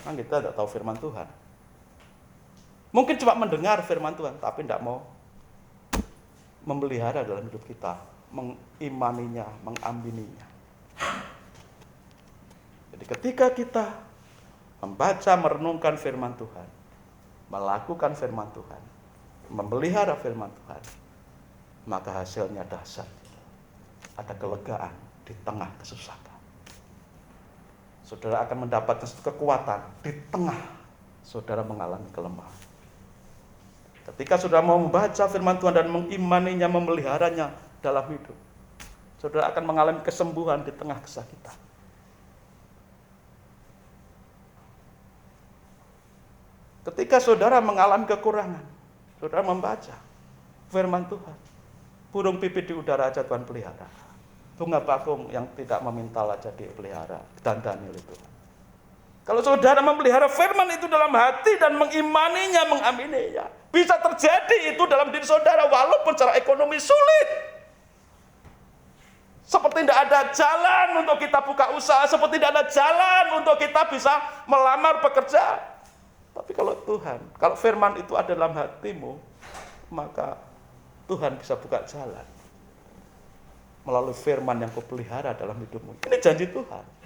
Karena kita tidak tahu firman Tuhan. Mungkin cuma mendengar firman Tuhan, tapi tidak mau memelihara dalam hidup kita, mengimaninya, mengamininya. Jadi ketika kita membaca, merenungkan firman Tuhan, melakukan firman Tuhan, memelihara firman Tuhan, maka hasilnya dahsyat. Ada kelegaan di tengah kesusahan. Saudara akan mendapatkan kekuatan di tengah saudara mengalami kelemahan. Ketika saudara mau membaca firman Tuhan dan mengimaninya, memeliharanya dalam hidup, saudara akan mengalami kesembuhan di tengah kesakitan. Ketika saudara mengalami kekurangan, saudara membaca firman Tuhan. Burung pipit di udara aja Tuhan pelihara. Bunga bakung yang tidak memintal aja dipelihara. Dan Daniel itu. Kalau saudara memelihara firman itu dalam hati dan mengimaninya, mengamininya, bisa terjadi itu dalam diri saudara walaupun secara ekonomi sulit. Seperti tidak ada jalan untuk kita buka usaha, seperti tidak ada jalan untuk kita bisa melamar pekerjaan. Tapi kalau Tuhan, kalau firman itu ada dalam hatimu, maka Tuhan bisa buka jalan melalui firman yang kau pelihara dalam hidupmu. Ini janji Tuhan.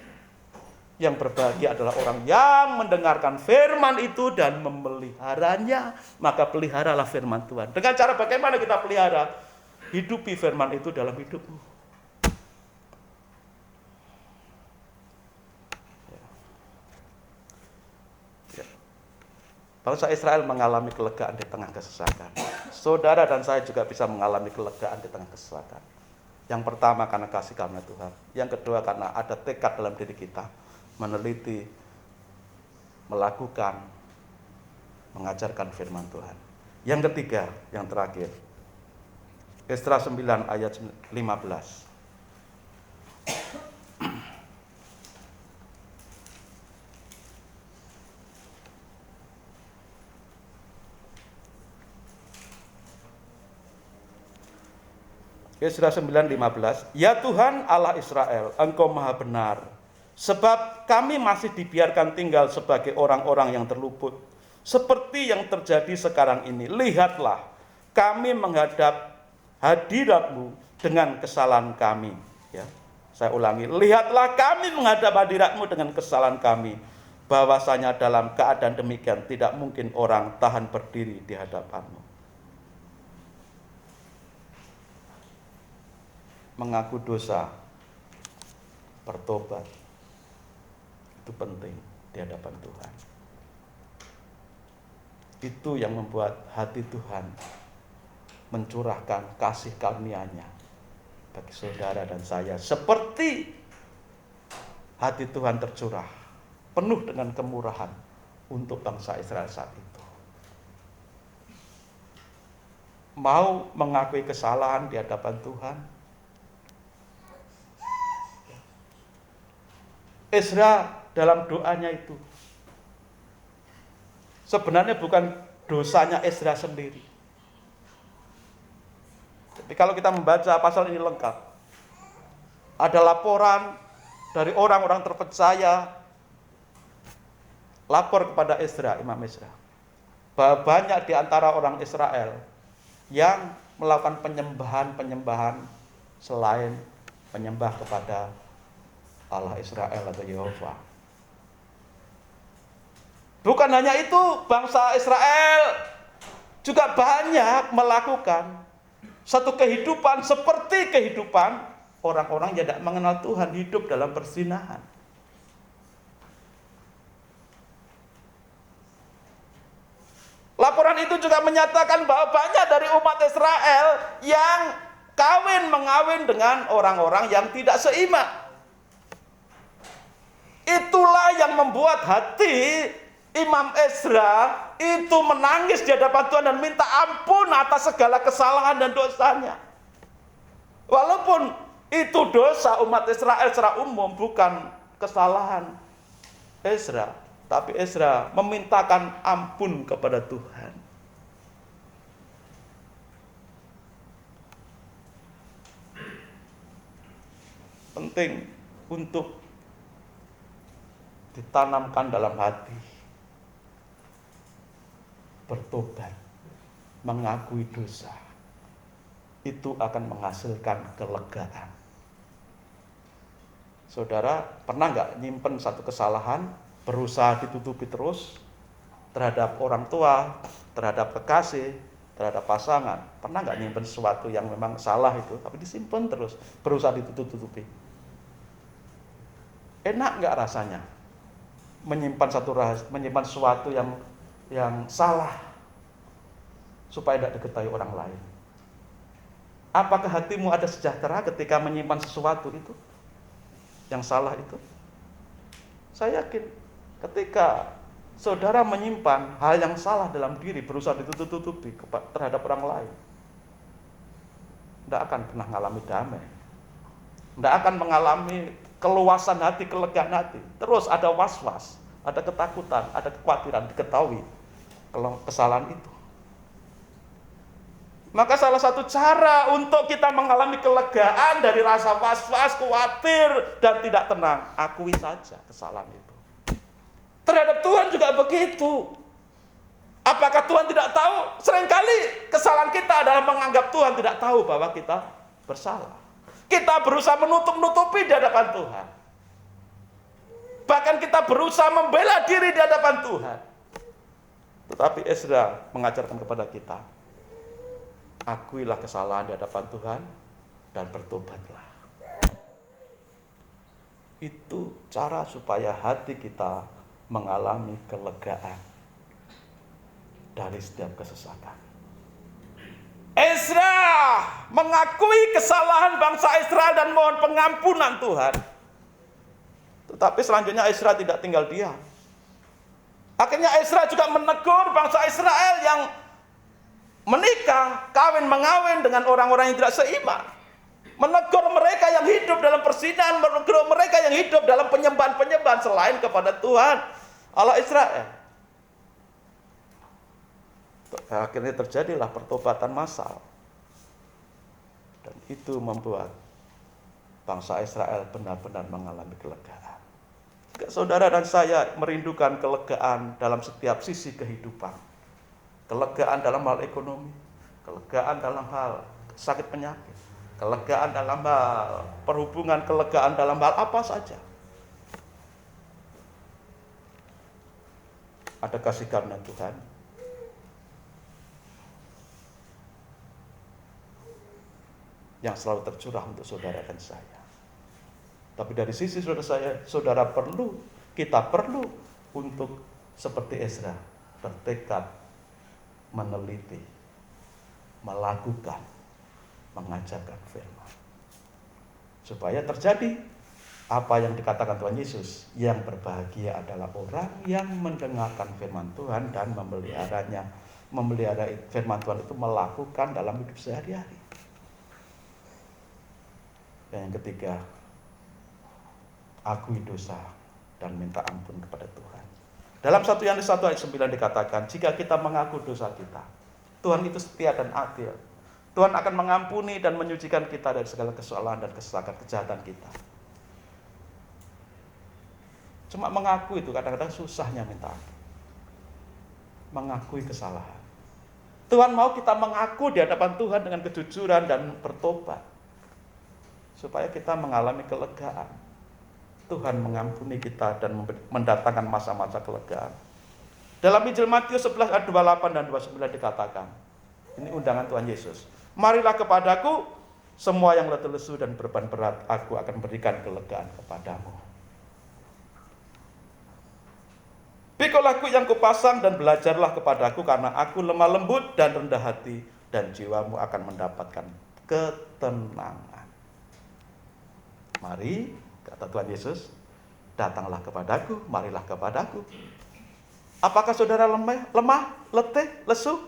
Yang berbahagia adalah orang yang mendengarkan firman itu dan memeliharanya. Maka peliharalah firman Tuhan. Dengan cara bagaimana kita pelihara? Hidupi firman itu dalam hidupmu. Bangsa Israel mengalami kelegaan di tengah kesesakan. Saudara dan saya juga bisa mengalami kelegaan di tengah kesesakan. Yang pertama karena kasih karunia Tuhan. Yang kedua karena ada tekad dalam diri kita. Meneliti, melakukan, mengajarkan firman Tuhan. Yang ketiga, yang terakhir. Esra 9 ayat 15. Esra 9:15, ya Tuhan Allah Israel, Engkau maha benar, sebab kami masih dibiarkan tinggal sebagai orang-orang yang terluput, seperti yang terjadi sekarang ini. Lihatlah, kami menghadap hadirat-Mu dengan kesalahan kami. Ya, saya ulangi, lihatlah kami menghadap hadirat-Mu dengan kesalahan kami, bahwasanya dalam keadaan demikian tidak mungkin orang tahan berdiri di hadapan-Mu. Mengaku dosa, bertobat, itu penting di hadapan Tuhan. Itu yang membuat hati Tuhan mencurahkan kasih karunia-Nya bagi saudara dan saya. Seperti hati Tuhan tercurah, penuh dengan kemurahan untuk bangsa Israel saat itu. Mau mengakui kesalahan di hadapan Tuhan. Esra dalam doanya itu sebenarnya bukan dosanya Esra sendiri. Tapi kalau kita membaca pasal ini lengkap, ada laporan dari orang-orang terpercaya, lapor kepada Esra, Imam Esra, bahwa banyak di antara orang Israel yang melakukan penyembahan selain penyembah kepada Allah Israel atau Yehova. Bukan hanya itu, bangsa Israel juga banyak melakukan satu kehidupan seperti kehidupan orang-orang yang tidak mengenal Tuhan, hidup dalam perzinahan. Laporan itu juga menyatakan bahwa banyak dari umat Israel yang mengawin dengan orang-orang yang tidak seiman. Itulah yang membuat hati Imam Esra itu menangis di hadapan Tuhan dan minta ampun atas segala kesalahan dan dosanya. Walaupun itu dosa umat Israel secara umum, bukan kesalahan Esra, tapi Esra memintakan ampun kepada Tuhan. penting untuk ditanamkan dalam hati. Bertobat, mengakui dosa, itu akan menghasilkan kelegaan. Saudara pernah nggak nyimpen satu kesalahan, berusaha ditutupi terus terhadap orang tua, terhadap kekasih, terhadap pasangan? Pernah nggak nyimpen sesuatu yang memang salah itu, tapi disimpan terus, berusaha ditutupi? Enak nggak rasanya menyimpan sesuatu yang salah supaya tidak diketahui orang lain? Apakah hatimu ada sejahtera ketika menyimpan sesuatu itu yang salah itu? Saya yakin ketika saudara menyimpan hal yang salah dalam diri, berusaha ditutupi terhadap orang lain, tidak akan pernah mengalami damai, tidak akan mengalami keluasan hati, kelegaan hati. Terus ada was-was, ada ketakutan, ada kekhawatiran diketahui kesalahan itu. Maka salah satu cara untuk kita mengalami kelegaan dari rasa was-was, khawatir, dan tidak tenang, akui saja kesalahan itu. Terhadap Tuhan juga begitu. Apakah Tuhan tidak tahu? Seringkali kesalahan kita adalah menganggap Tuhan tidak tahu bahwa kita bersalah. Kita berusaha menutup-nutupi di hadapan Tuhan. Bahkan kita berusaha membela diri di hadapan Tuhan. Tetapi Ezra mengajarkan kepada kita, akuilah kesalahan di hadapan Tuhan dan bertobatlah. Itu cara supaya hati kita mengalami kelegaan dari setiap kesesakan. Ezra mengakui kesalahan bangsa Israel dan mohon pengampunan Tuhan. Tetapi selanjutnya Ezra tidak tinggal diam. Akhirnya Ezra juga menegur bangsa Israel yang menikah, kawin-mengawin dengan orang-orang yang tidak seiman. Menegur mereka yang hidup dalam persinahan, menegur mereka yang hidup dalam penyembahan-penyembahan selain kepada Tuhan Allah Israel. Akhirnya terjadilah pertobatan massal. Dan itu membuat bangsa Israel benar-benar mengalami kelegaan. Jika saudara dan saya merindukan kelegaan dalam setiap sisi kehidupan, kelegaan dalam hal ekonomi, kelegaan dalam hal sakit penyakit, kelegaan dalam hal perhubungan, kelegaan dalam hal apa saja, ada kasih karunia Tuhan yang selalu tercurah untuk saudara dan saya. Tapi dari sisi saudara kita perlu untuk seperti Ezra, bertekad, meneliti, melakukan, mengajarkan firman. Supaya terjadi apa yang dikatakan Tuhan Yesus, yang berbahagia adalah orang yang mendengarkan firman Tuhan dan memeliharanya. Memelihara firman Tuhan itu melakukan dalam hidup sehari-hari. Dan yang ketiga, akui dosa dan minta ampun kepada Tuhan. Dalam 1 Yohanes 1 ayat 9 dikatakan, jika kita mengaku dosa kita, Tuhan itu setia dan adil. Tuhan akan mengampuni dan menyucikan kita dari segala kesalahan dan kejahatan kita. Cuma mengaku itu kadang-kadang susahnya minta ampun. Mengakui kesalahan. Tuhan mau kita mengaku di hadapan Tuhan dengan kejujuran dan bertobat. Supaya kita mengalami kelegaan. Tuhan mengampuni kita dan mendatangkan masa-masa kelegaan. Dalam Injil Matius 11 ayat 28 dan 29 dikatakan, ini undangan Tuhan Yesus. Marilah kepadaku semua yang letih lesu dan beban berat, aku akan berikan kelegaan kepadamu. Pikulah kuk yang kupasang dan belajarlah kepadaku, karena aku lemah lembut dan rendah hati, dan jiwamu akan mendapatkan ketenangan. Mari, kata Tuhan Yesus, datanglah kepadaku, marilah kepadaku. Apakah saudara lemah, letih, lesu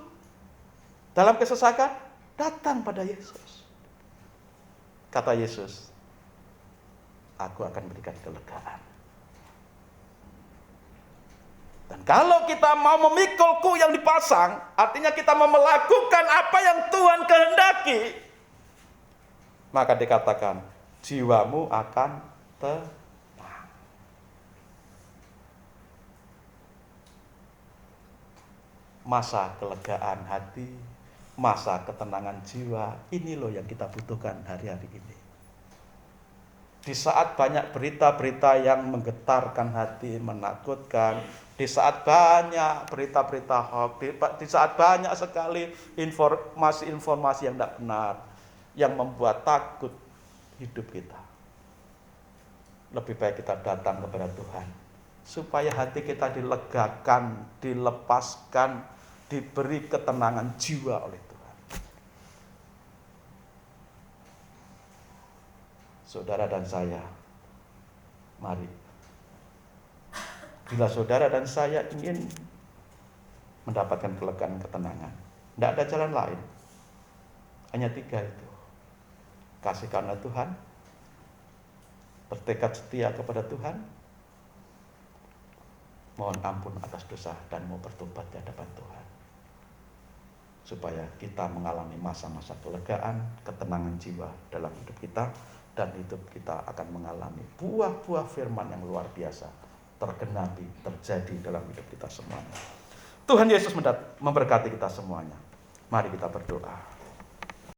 dalam kesesakan? Datang pada Yesus. Kata Yesus, aku akan berikan kelegaan. Dan kalau kita mau memikul kuk yang dipasang, artinya kita mau melakukan apa yang Tuhan kehendaki, maka dikatakan, jiwamu akan tenang. Masa kelegaan hati, masa ketenangan jiwa, ini loh yang kita butuhkan hari-hari ini. Di saat banyak berita-berita yang menggetarkan hati, menakutkan, di saat banyak berita-berita hoax, di saat banyak sekali informasi-informasi yang tidak benar, yang membuat takut hidup kita, lebih baik kita datang kepada Tuhan, supaya hati kita dilegakan, dilepaskan, diberi ketenangan jiwa oleh Tuhan. Saudara dan saya, mari. Bila saudara dan saya ingin mendapatkan kelegaan, ketenangan, tidak ada jalan lain. Hanya 3 itu. Kasih karena Tuhan, bertekad setia kepada Tuhan, mohon ampun atas dosa dan mau bertobat di hadapan Tuhan. Supaya kita mengalami masa-masa kelegaan, ketenangan jiwa dalam hidup kita, dan hidup kita akan mengalami buah-buah firman yang luar biasa tergenapi, terjadi dalam hidup kita semuanya. Tuhan Yesus memberkati kita semuanya. Mari kita berdoa.